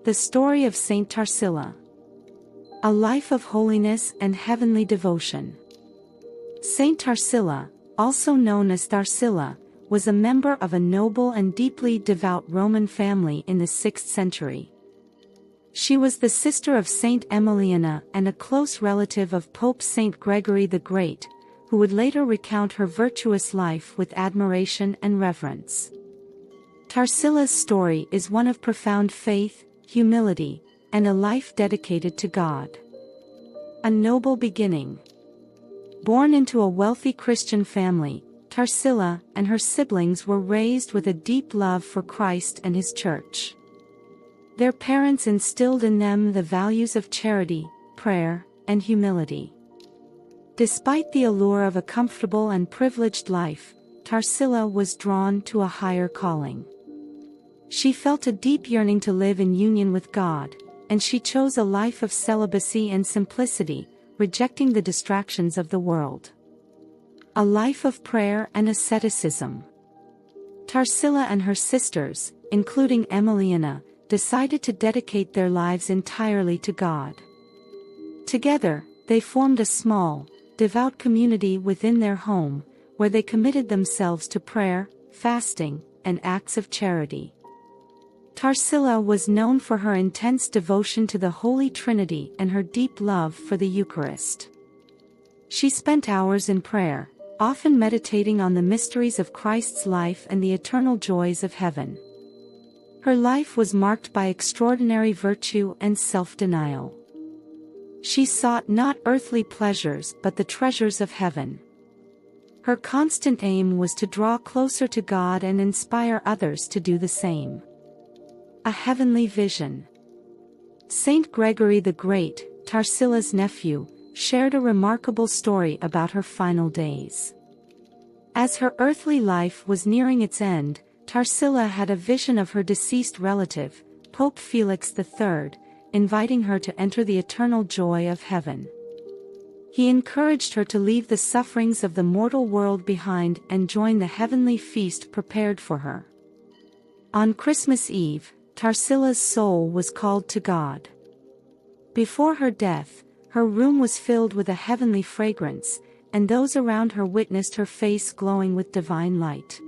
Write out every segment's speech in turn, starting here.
The story of Saint Tarsilla. A life of holiness and heavenly devotion. Saint Tarsilla, also known as Tharsilla, was a member of a noble and deeply devout Roman family in the 6th century. She was the sister of Saint Emiliana and a close relative of Pope Saint Gregory the Great, who would later recount her virtuous life with admiration and reverence. Tarsilla's story is one of profound faith, humility, and a life dedicated to God. A noble beginning. Born into a wealthy Christian family, Tarsilla and her siblings were raised with a deep love for Christ and His Church. Their parents instilled in them the values of charity, prayer, and humility. Despite the allure of a comfortable and privileged life, Tarsilla was drawn to a higher calling. She felt a deep yearning to live in union with God, and she chose a life of celibacy and simplicity, rejecting the distractions of the world. A life of prayer and asceticism. Tarsilla and her sisters, including Emiliana, decided to dedicate their lives entirely to God. Together, they formed a small, devout community within their home, where they committed themselves to prayer, fasting, and acts of charity. Tarsilla was known for her intense devotion to the Holy Trinity and her deep love for the Eucharist. She spent hours in prayer, often meditating on the mysteries of Christ's life and the eternal joys of heaven. Her life was marked by extraordinary virtue and self-denial. She sought not earthly pleasures but the treasures of heaven. Her constant aim was to draw closer to God and inspire others to do the same. A heavenly vision. Saint Gregory the Great, Tarsilla's nephew, shared a remarkable story about her final days. As her earthly life was nearing its end, Tarsilla had a vision of her deceased relative, Pope Felix III, inviting her to enter the eternal joy of heaven. He encouraged her to leave the sufferings of the mortal world behind and join the heavenly feast prepared for her. On Christmas Eve, Tarsilla's soul was called to God. Before her death, her room was filled with a heavenly fragrance, and those around her witnessed her face glowing with divine light.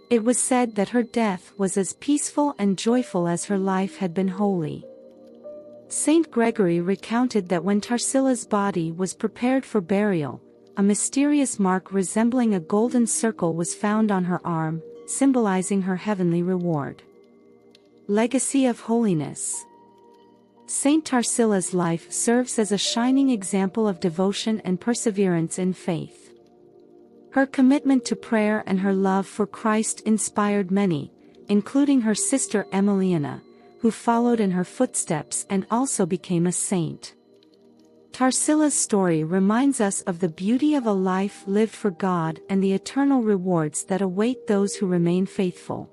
It was said that her death was as peaceful and joyful as her life had been holy. Saint Gregory recounted that when Tarsilla's body was prepared for burial, a mysterious mark resembling a golden circle was found on her arm, symbolizing her heavenly reward. Legacy of holiness. Saint Tarsilla's life serves as a shining example of devotion and perseverance in faith. Her commitment to prayer and her love for Christ inspired many, including her sister Emiliana, who followed in her footsteps and also became a saint. Tarsilla's story reminds us of the beauty of a life lived for God and the eternal rewards that await those who remain faithful.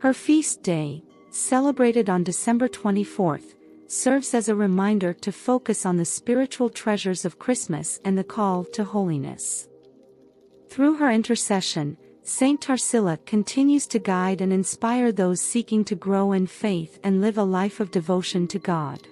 Her feast day, celebrated on December 24th, serves as a reminder to focus on the spiritual treasures of Christmas and the call to holiness. Through her intercession, Saint Tarsilla continues to guide and inspire those seeking to grow in faith and live a life of devotion to God.